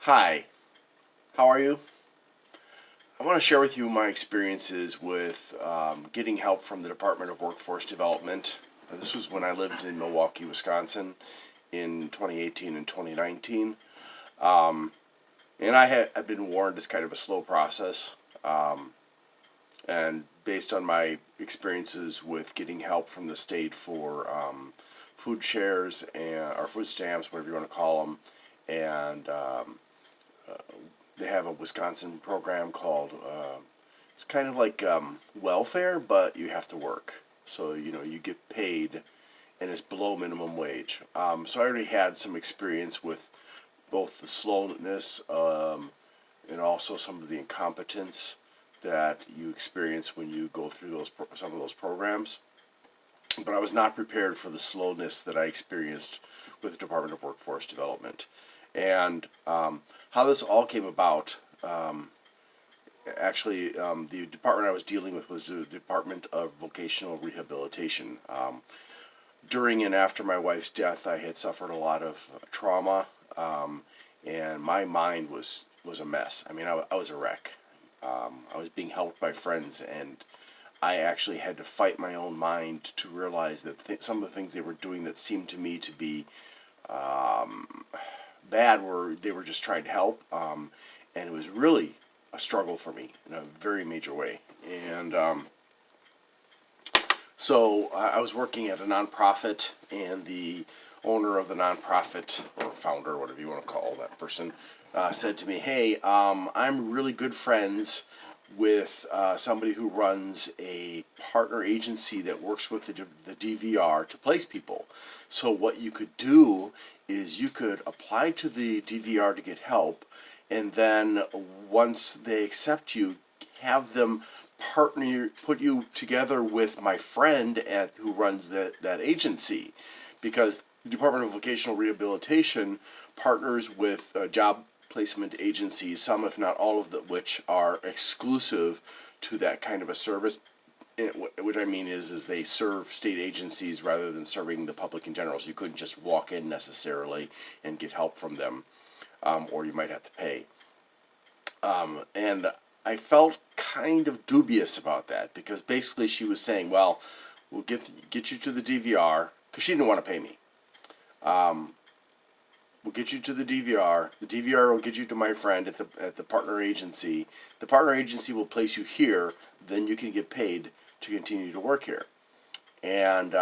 Hi, how are you? I want to share with you my experiences with getting help from the Department of Workforce Development. This was when I lived in Milwaukee, Wisconsin in 2018 and 2019. Um, and I've been warned it's kind of a slow process. And based on my experiences with getting help from the state for food shares and or food stamps, whatever you want to call them, and they have a Wisconsin program called it's kind of like welfare, but you have to work. So you get paid, and it's below minimum wage. So I already had some experience with both the slowness and also some of the incompetence that you experience when you go through some of those programs. But I was not prepared for the slowness that I experienced with the Department of Workforce Development. And how this all came about, the department I was dealing with was the Department of Vocational Rehabilitation. During and after my wife's death, I had suffered a lot of trauma, and my mind was a mess. I mean, I was a wreck. I was being helped by friends, and I actually had to fight my own mind to realize that some of the things they were doing that seemed to me to be bad were they were just trying to help, and it was really a struggle for me in a very major way. And so I was working at a nonprofit, and the owner of the nonprofit, or founder, whatever you want to call that person, said to me, "Hey, I'm really good friends with somebody who runs a partner agency that works with the DVR to place people. So what you could do is you could apply to the DVR to get help, and then once they accept you, have them put you together with my friend who runs that agency, because the Department of Vocational Rehabilitation partners with job placement agencies, some if not all of them, which are exclusive to that kind of a service. Which I mean is they serve state agencies rather than serving the public in general. So you couldn't just walk in necessarily and get help from them, or you might have to pay. And I felt kind of dubious about that, because basically she was saying, "Well, we'll get you to the DVR," because she didn't want to pay me. We'll get you to the DVR. The DVR will get you to my friend at the partner agency. The partner agency will place you here. Then you can get paid to continue to work here. And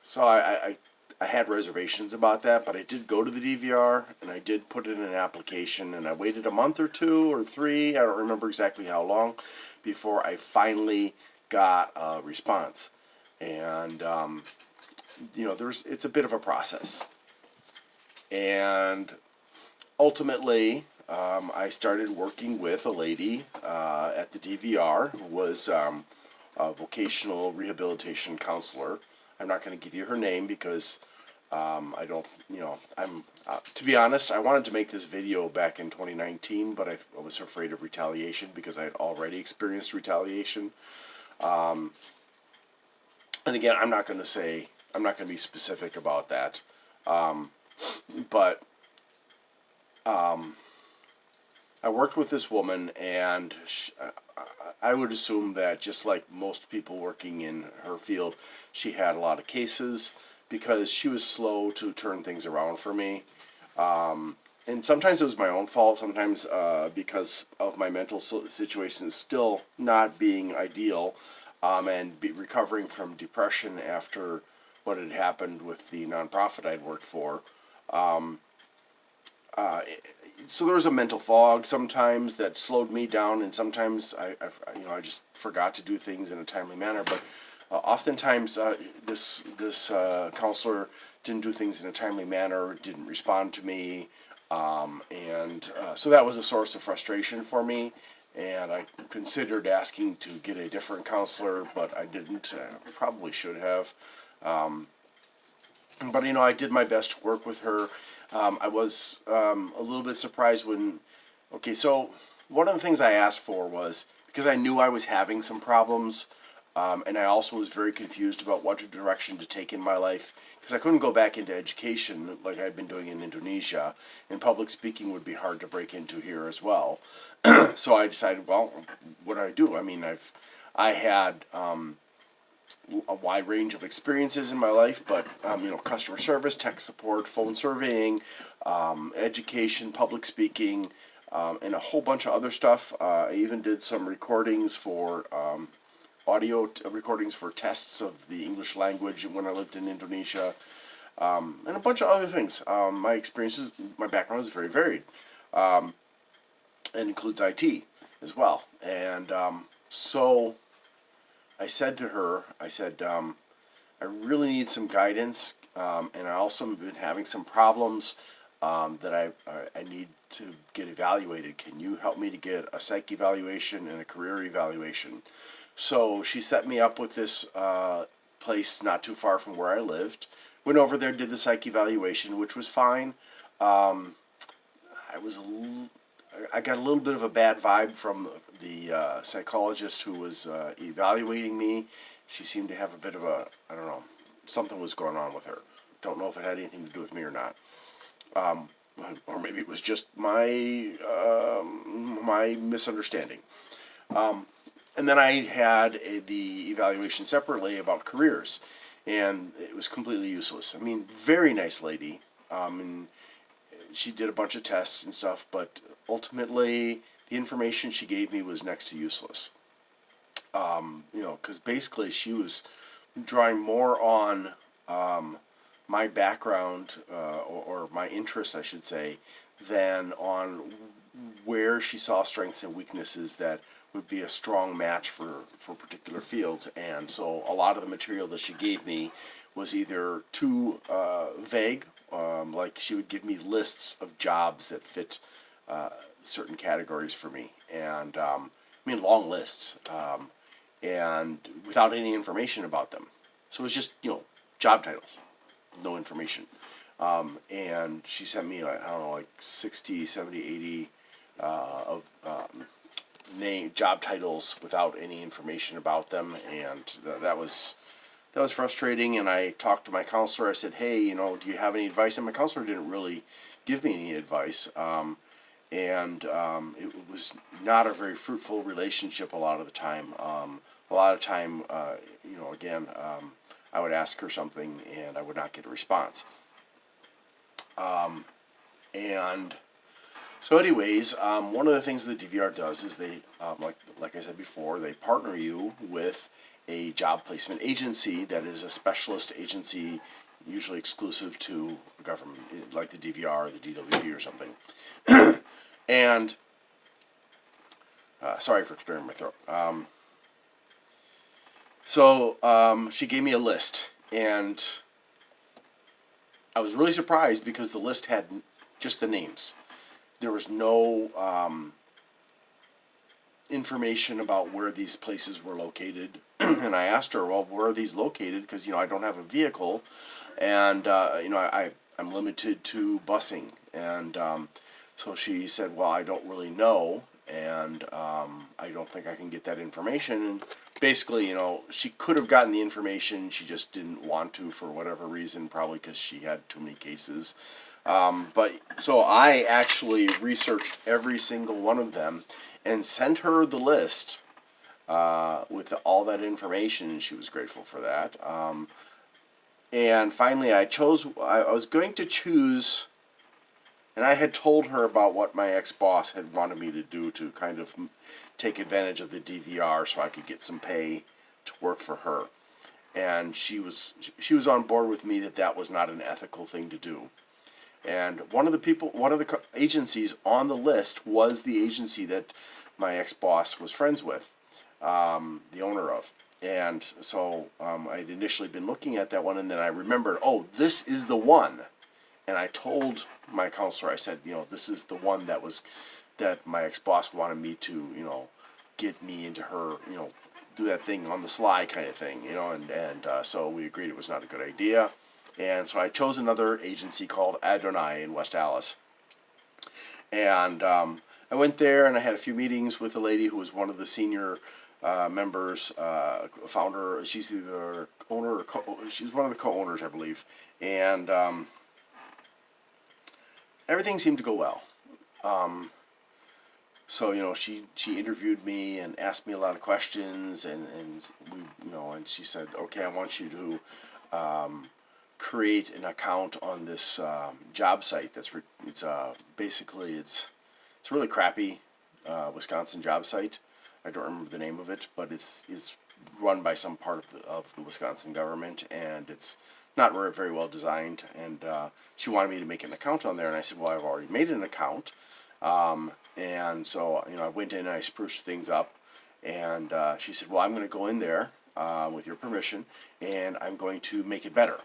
so I had reservations about that, but I did go to the DVR, and I did put in an application, and I waited a month or two or three, I don't remember exactly how long, before I finally got a response. And it's a bit of a process. And ultimately, I started working with a lady at the DVR who was a vocational rehabilitation counselor. I'm not going to give you her name because I don't, to be honest, I wanted to make this video back in 2019, but I was afraid of retaliation because I had already experienced retaliation. And again, I'm not going to be specific about that. But I worked with this woman, and I would assume that just like most people working in her field, she had a lot of cases, because she was slow to turn things around for me. And sometimes it was my own fault, sometimes because of my mental situation still not being ideal, and recovering from depression after what had happened with the nonprofit I'd worked for. Um, so there was a mental fog sometimes that slowed me down, and sometimes I just forgot to do things in a timely manner. But oftentimes this counselor didn't do things in a timely manner, didn't respond to me, and so that was a source of frustration for me. And I considered asking to get a different counselor, but I didn't. Probably should have. But I did my best to work with her. I was a little bit surprised when. Okay, so one of the things I asked for was, because I knew I was having some problems. And I also was very confused about what direction to take in my life because I couldn't go back into education like I'd been doing in Indonesia, and public speaking would be hard to break into here as well. So I decided, well, what do I do? I mean, I had a wide range of experiences in my life, but customer service, tech support, phone surveying, education, public speaking, and a whole bunch of other stuff. I even did some recordings for recordings for tests of the English language when I lived in Indonesia, and a bunch of other things. My background is very varied, and includes IT as well. And so I said to her, I really need some guidance, and I also have been having some problems that I need to get evaluated. Can you help me to get a psych evaluation and a career evaluation? So she set me up with this place not too far from where I lived. Went over there, did the psych evaluation, which was fine. Um, I got a little bit of a bad vibe from the psychologist who was evaluating me. She seemed to have a bit of I don't know, something was going on with her. Don't know if it had anything to do with me or not. Um, or maybe it was just my misunderstanding. Um, and then I had the evaluation separately about careers, and it was completely useless. I mean, very nice lady, and she did a bunch of tests and stuff, but ultimately the information she gave me was next to useless. Because basically she was drawing more on my background or my interests, I should say, than on where she saw strengths and weaknesses that would be a strong match for particular fields. And so a lot of the material that she gave me was either too vague, like she would give me lists of jobs that fit certain categories for me, and long lists, and without any information about them. So it was just job titles, no information. And she sent me, I don't know, like 60, 70, 80 of job titles without any information about them, and that was frustrating. And I talked to my counselor. I said, hey, do you have any advice? And my counselor didn't really give me any advice. And it was not a very fruitful relationship a lot of the time. Again, I would ask her something and I would not get a response. And so anyways, one of the things the DVR does is they, like I said before, they partner you with a job placement agency that is a specialist agency, usually exclusive to a government, like the DVR or the DWP or something. And sorry for clearing my throat. So she gave me a list, and I was really surprised because the list had just the names. There was no information about where these places were located. And I asked her, well, where are these located? Because, I don't have a vehicle, and, I'm limited to busing. And so she said, well, I don't really know, and I don't think I can get that information. And basically, she could have gotten the information, she just didn't want to for whatever reason, probably because she had too many cases. But so I actually researched every single one of them and sent her the list with all that information, and she was grateful for that. And finally, I was going to choose, and I had told her about what my ex-boss had wanted me to do to kind of take advantage of the DVR so I could get some pay to work for her. And she was on board with me that was not an ethical thing to do. And one of the agencies on the list was the agency that my ex-boss was friends with, the owner of. And so I'd initially been looking at that one, and then I remembered, oh, this is the one. And I told my counselor, I said, this is the one that my ex-boss wanted me to, get me into her, do that thing on the sly kind of thing, and so we agreed it was not a good idea. And so I chose another agency called Adonai in West Allis. And I went there and I had a few meetings with a lady who was one of the senior members, founder. She's either owner or she's one of the co-owners, I believe, and everything seemed to go well. So she interviewed me and asked me a lot of questions, and we and she said, okay, I want you to create an account on this job site. Basically it's a really crappy Wisconsin job site. I don't remember the name of it, but it's run by some part of the Wisconsin government, and it's not very well designed. And she wanted me to make an account on there, and I said, well, I've already made an account. And so I went in and I spruced things up, and she said, well, I'm going to go in there with your permission, and I'm going to make it better.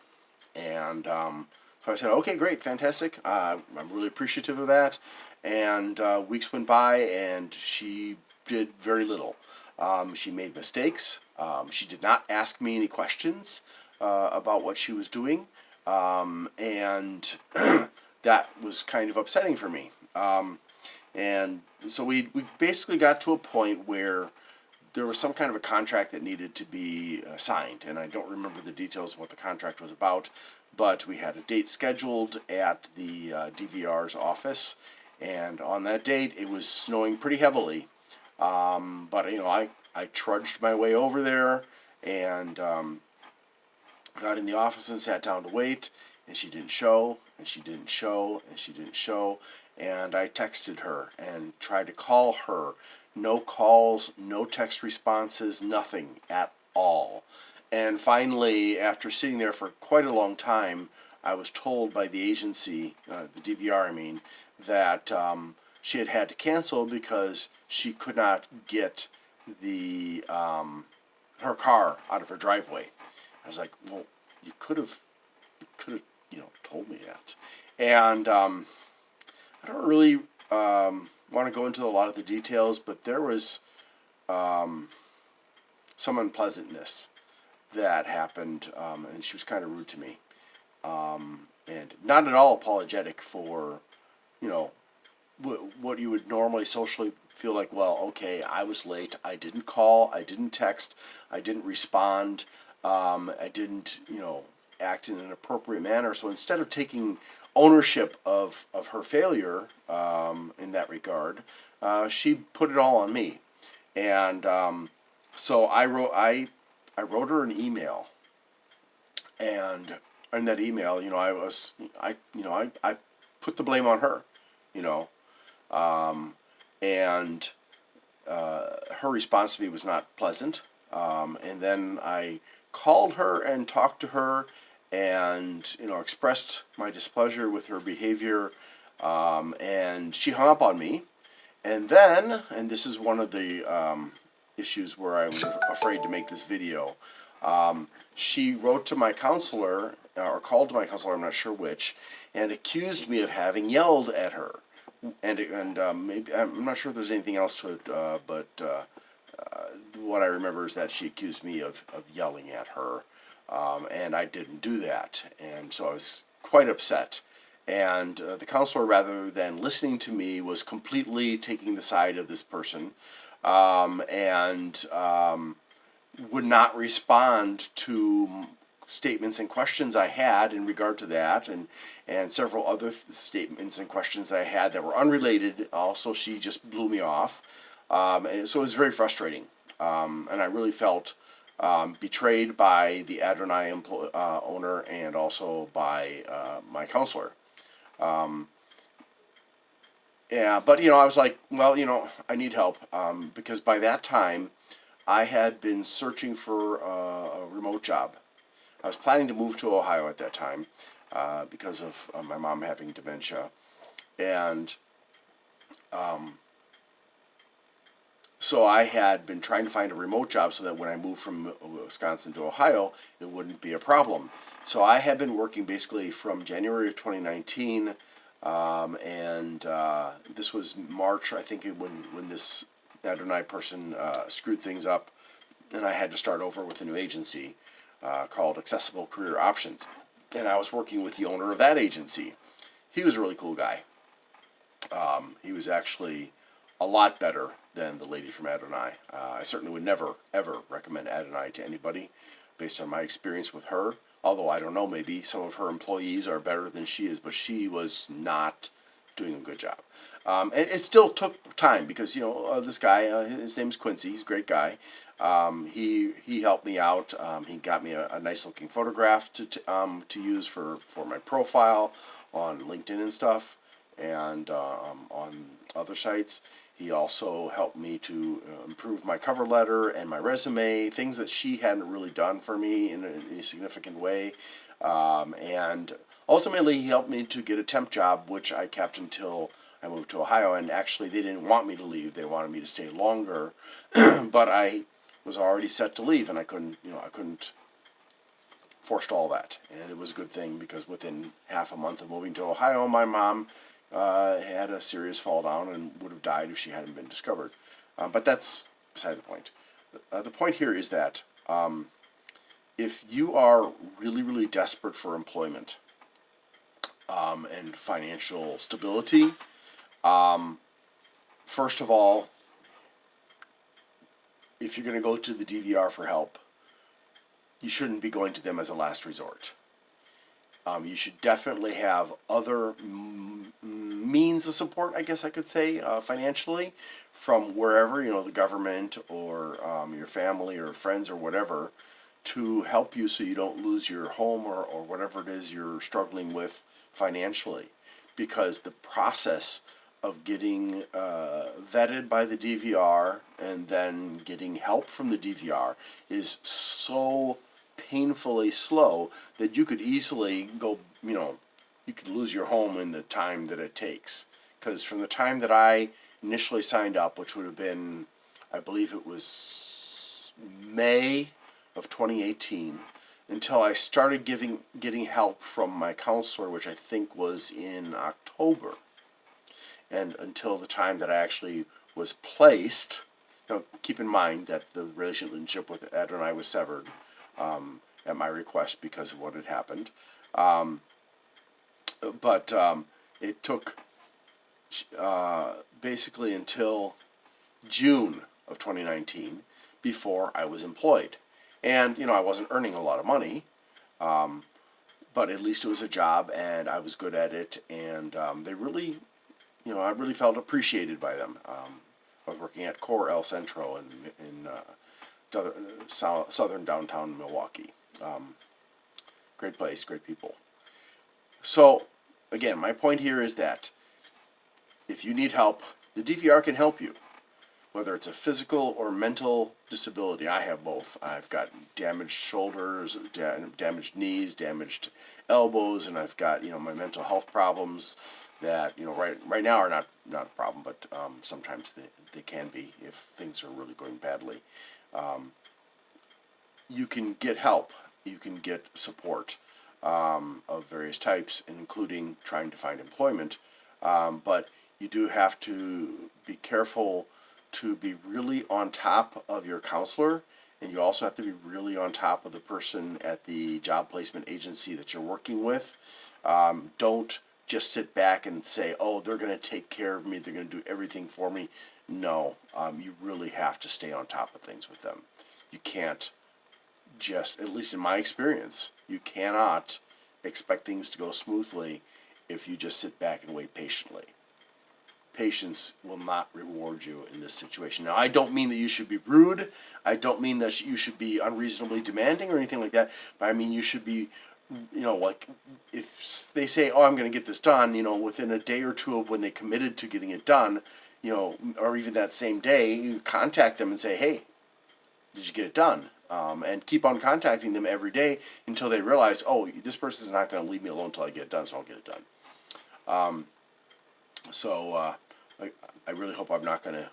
And so I said, okay, great, fantastic. I'm really appreciative of that. And weeks went by, and she did very little. She made mistakes. She did not ask me any questions about what she was doing, and that was kind of upsetting for me. And so we basically got to a point where there was some kind of a contract that needed to be signed, and I don't remember the details of what the contract was about, but we had a date scheduled at the DVR's office, and on that date it was snowing pretty heavily. But I trudged my way over there and got in the office and sat down to wait, and she didn't show, and she didn't show, and she didn't show, and I texted her and tried to call her. No calls, no text responses, nothing at all. And finally, after sitting there for quite a long time, I was told by the agency, the DVR I mean, that she had to cancel because she could not get the her car out of her driveway. I was like, well, you could have told me that. And I don't really want to go into a lot of the details, but there was some unpleasantness that happened, and she was kind of rude to me, and not at all apologetic for what you would normally socially feel like. Well, okay, I was late, I didn't call, I didn't text, I didn't respond, I didn't act in an appropriate manner. So instead of taking ownership of her failure in that regard, she put it all on me. And so I wrote her an email, and in that email, I put the blame on her, and her response to me was not pleasant. And then I called her and talked to her, and expressed my displeasure with her behavior, and she hung up on me. And then, and this is one of the issues where I was afraid to make this video, she wrote to my counselor, or called to my counselor, I'm not sure which, and accused me of having yelled at her. And maybe, I'm not sure if there's anything else to it, but what I remember is that she accused me of yelling at her, and I didn't do that. And so I was quite upset. And the counselor, rather than listening to me, was completely taking the side of this person, and would not respond to statements and questions I had in regard to that, and several other statements and questions I had that were unrelated. Also, she just blew me off, and so it was very frustrating, and I really felt betrayed by the Adonai owner, and also by my counselor. Yeah, but I was like, well, I need help, because by that time I had been searching for a remote job. I was planning to move to Ohio at that time, because of my mom having dementia, and so I had been trying to find a remote job so that when I moved from Wisconsin to Ohio, it wouldn't be a problem. So I had been working basically from January of 2019, and this was March, I think, when this Adonai person screwed things up, and I had to start over with a new agency called Accessible Career Options. And I was working with the owner of that agency. He was a really cool guy. He was actually a lot better than the lady from Adonai. I certainly would never, ever recommend Adonai to anybody based on my experience with her. Although I don't know, maybe some of her employees are better than she is, but she was not doing a good job. And it still took time because, this guy, his name's Quincy, he's a great guy. He helped me out. He got me a nice looking photograph to use for my profile on LinkedIn and stuff, and on other sites. He also helped me to improve my cover letter and my resume, things that she hadn't really done for me in a significant way. And ultimately, he helped me to get a temp job, which I kept until I moved to Ohio. And actually, they didn't want me to leave; they wanted me to stay longer. But I was already set to leave, and I couldn't forestall that. And it was a good thing because within half a month of moving to Ohio, my mom had a serious fall down and would have died if she hadn't been discovered. But that's beside the point. The point here is that if you are really, really desperate for employment and financial stability, first of all, if you're going to go to the DVR for help, you shouldn't be going to them as a last resort. You should definitely have other means of support, I guess I could say, financially, from wherever, the government or your family or friends or whatever, to help you so you don't lose your home or whatever it is you're struggling with financially. Because the process of getting vetted by the DVR and then getting help from the DVR is so painfully slow that you could easily go, you could lose your home in the time that it takes. Because from the time that I initially signed up, which would have been, I believe it was May of 2018, until I started getting help from my counselor, which I think was in October, and until the time that I actually was placed. Keep in mind that the relationship with Adonai was severed at my request because of what had happened. But it took basically until June of 2019 before I was employed. And, I wasn't earning a lot of money, but at least it was a job and I was good at it. And they really, I really felt appreciated by them. I was working at Core El Centro in southern downtown Milwaukee. Great place, great people. So, again, my point here is that if you need help, the DVR can help you. Whether it's a physical or mental disability, I have both. I've got damaged shoulders, damaged knees, damaged elbows, and I've got, my mental health problems that, right now are not a problem, but sometimes they can be if things are really going badly. You can get help. You can get support of various types, including trying to find employment. But you do have to be careful to be really on top of your counselor, and you also have to be really on top of the person at the job placement agency that you're working with. Don't just sit back and say, oh, they're going to take care of me, they're going to do everything for me. No, you really have to stay on top of things with them. You can't just, at least in my experience, you cannot expect things to go smoothly if you just sit back and wait patiently. Patience will not reward you in this situation. Now, I don't mean that you should be rude. I don't mean that you should be unreasonably demanding or anything like that. But I mean you should be, like if they say, oh, I'm going to get this done, within a day or two of when they committed to getting it done, or even that same day, you contact them and say, hey, did you get it done? And keep on contacting them every day until they realize, oh, this person's not going to leave me alone until I get it done, so I'll get it done. I really hope I'm not going to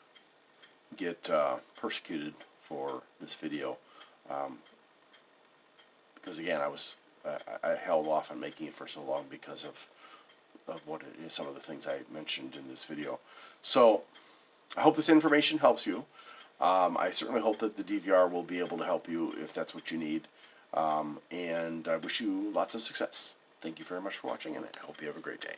get persecuted for this video, because again, I held off on making it for so long because of what some of the things I mentioned in this video. So I hope this information helps you. I certainly hope that the DVR will be able to help you if that's what you need, and I wish you lots of success. Thank you very much for watching, and I hope you have a great day.